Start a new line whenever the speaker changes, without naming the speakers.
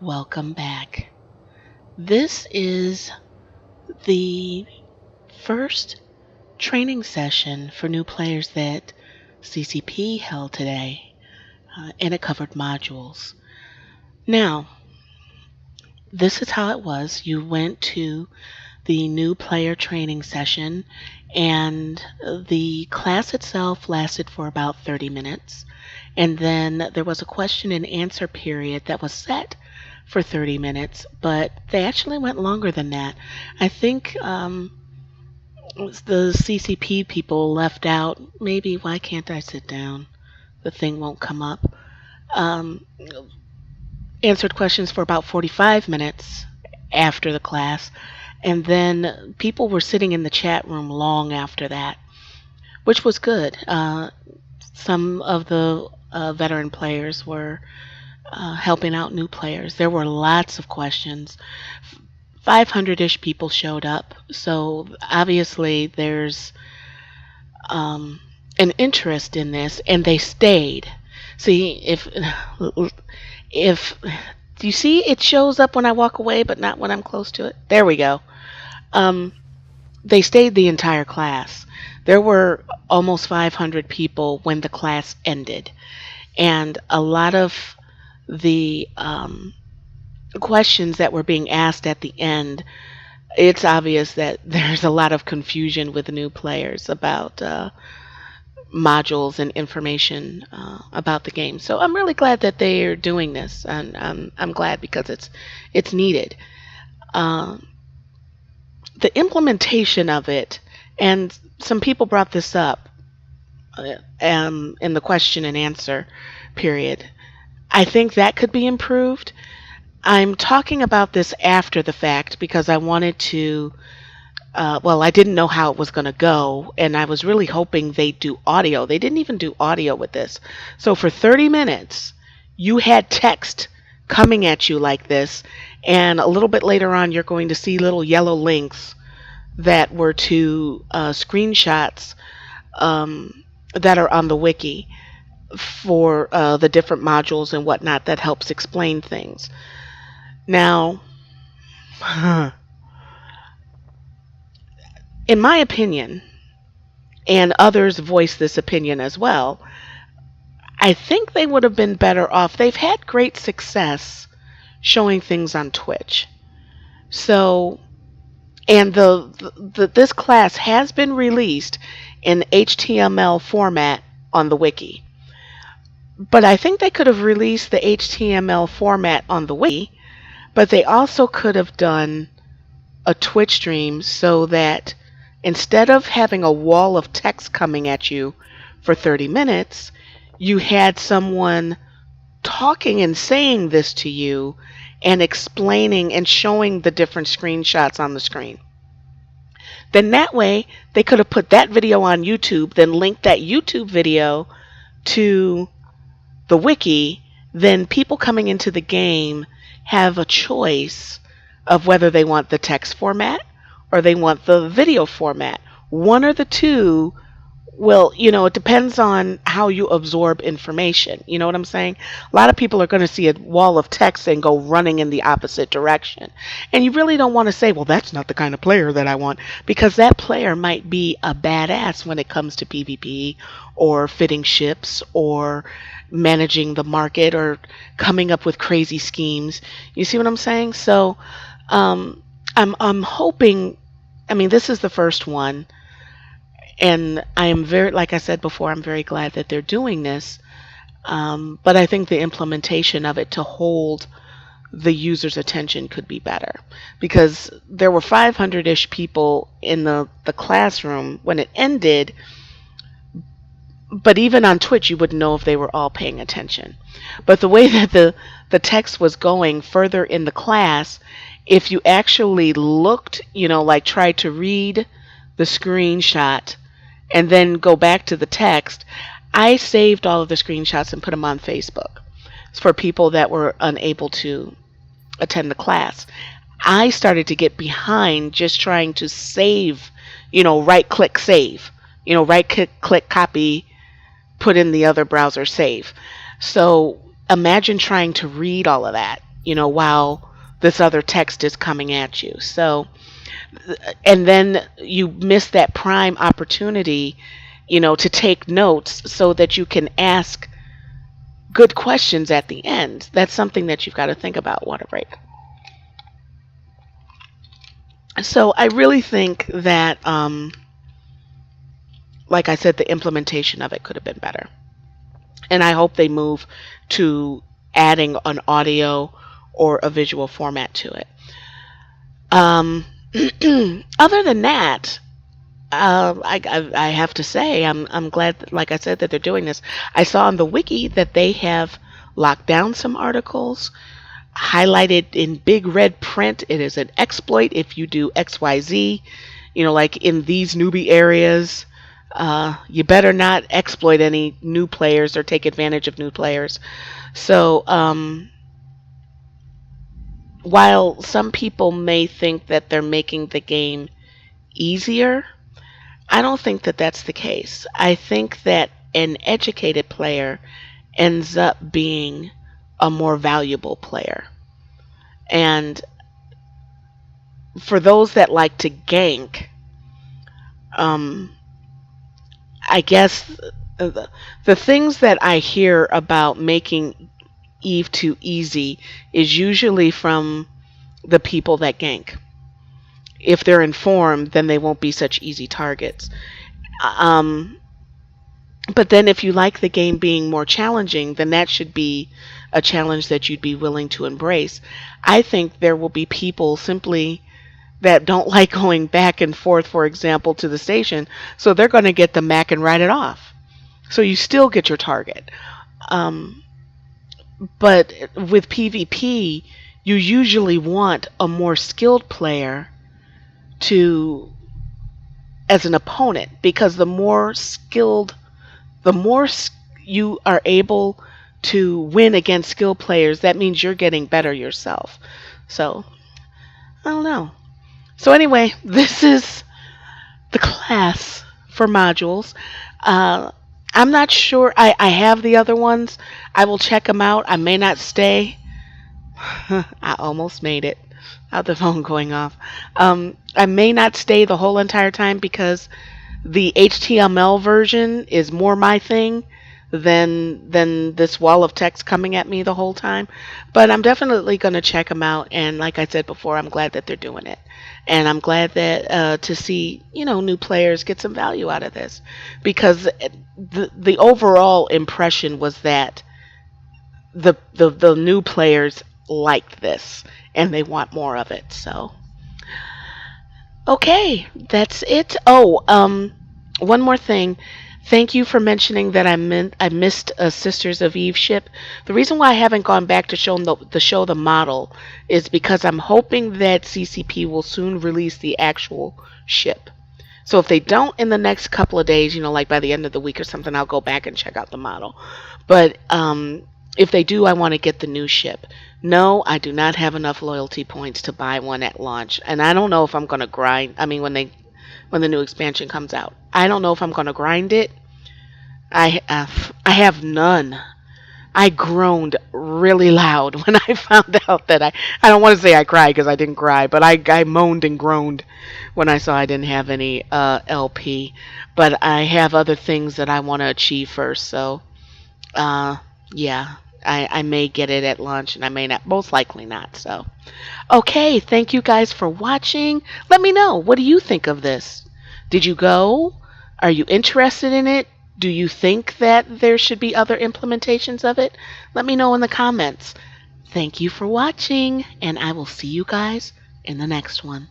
Welcome back. This is the first training session for new players that CCP held today, and it covered modules. Now, this is how it was. You went to the new player training session, and the class itself lasted for about 30 minutes. And then there was a question and answer period that was set for 30 minutes, but they actually went longer than that. I think the CCP people left out, maybe, why can't I sit down? The thing won't come up. Um, Answered questions for about 45 minutes after the class, and then people were sitting in the chat room long after that, which was good. Some of the veteran players were helping out new players. There were lots of questions. 500-ish people showed up, so obviously there's an interest in this, and they stayed. See, if do you see it shows up when I walk away, but not when I'm close to it? There we go. They stayed the entire class. There were almost 500 people when the class ended, and a lot of the questions that were being asked at the end, it's obvious that there's a lot of confusion with new players about modules and information about the game. So I'm really glad that they're doing this, and I'm glad because it's needed. The implementation of it, and some people brought this up in the question and answer period. I think that could be improved. I'm talking about this after the fact because I wanted to, I didn't know how it was going to go, and I was really hoping they'd do audio. They didn't even do audio with this. So for 30 minutes, you had text coming at you like this, and a little bit later on, you're going to see little yellow links that were to screenshots that are on the wiki for the different modules and whatnot that helps explain things. Now, in my opinion, and others voice this opinion as well, I think they would have been better off. They've had great success showing things on Twitch. So, and this class has been released in HTML format on the wiki. But I think they could have released the HTML format on the wiki, but they also could have done a Twitch stream so that instead of having a wall of text coming at you for 30 minutes, you had someone talking and saying this to you and explaining and showing the different screenshots on the screen. Then that way, they could have put that video on YouTube, then linked that YouTube video to the wiki. Then people coming into the game have a choice of whether they want the text format or they want the video format. One or the two will, it depends on how you absorb information. You know what I'm saying? A lot of people are going to see a wall of text and go running in the opposite direction. And you really don't want to say, well, that's not the kind of player that I want, because that player might be a badass when it comes to PvP or fitting ships or managing the market or coming up with crazy schemes. You see what I'm saying? So I'm hoping, this is the first one, and I am very, like I said before, I'm very glad that they're doing this, but I think the implementation of it to hold the user's attention could be better, because there were 500-ish people in the classroom when it ended, but even on Twitch, you wouldn't know if they were all paying attention. But the way that the text was going further in the class, if you actually looked, tried to read the screenshot and then go back to the text, I saved all of the screenshots and put them on Facebook for people that were unable to attend the class. I started to get behind just trying to save, right-click save, right-click copy, put in the other browser save. So imagine trying to read all of that. while this other text is coming at you. So, and then you miss that prime opportunity, to take notes so that you can ask good questions at the end. That's something that you've got to think about. Water break. So I really think that, like I said, the implementation of it could have been better. And I hope they move to adding an audio or a visual format to it. Other than that, I have to say I'm glad, like I said, that they're doing this. I saw on the wiki that they have locked down some articles, highlighted in big red print. It is an exploit if you do XYZ, like in these newbie areas. You better not exploit any new players or take advantage of new players. So, while some people may think that they're making the game easier, I don't think that that's the case. I think that an educated player ends up being a more valuable player. And for those that like to gank, I guess the things that I hear about making Eve too easy is usually from the people that gank. If they're informed, then they won't be such easy targets. But then if you like the game being more challenging, then that should be a challenge that you'd be willing to embrace. I think there will be people simply that don't like going back and forth, for example, to the station, so they're going to get the Mac and write it off. So you still get your target. But with PvP, you usually want a more skilled player as an opponent, because the more you are able to win against skilled players, that means you're getting better yourself. So, I don't know. So anyway, this is the class for modules. I'm not sure. I have the other ones. I will check them out. I may not stay. I almost made it. Out the phone going off. I may not stay the whole entire time because the HTML version is more my thing than this wall of text coming at me the whole time. But I'm definitely going to check them out. And like I said before, I'm glad that they're doing it. And I'm glad that to see, new players get some value out of this, because the overall impression was that the new players liked this and they want more of it. So, okay, that's it. Oh, one more thing. Thank you for mentioning that I missed a Sisters of Eve ship. The reason why I haven't gone back to show the model is because I'm hoping that CCP will soon release the actual ship. So if they don't in the next couple of days, like by the end of the week or something, I'll go back and check out the model. But if they do, I want to get the new ship. No, I do not have enough loyalty points to buy one at launch, and I don't know if I'm going to grind. I mean, when the new expansion comes out, I don't know if I'm going to grind it. I have none. I groaned really loud when I found out that I don't want to say I cried because I didn't cry, but I moaned and groaned when I saw I didn't have any LP. But I have other things that I want to achieve first, so yeah, I may get it at launch and I may not, most likely not. So, okay, thank you guys for watching. Let me know, what do you think of this? Did you go? Are you interested in it? Do you think that there should be other implementations of it? Let me know in the comments. Thank you for watching, and I will see you guys in the next one.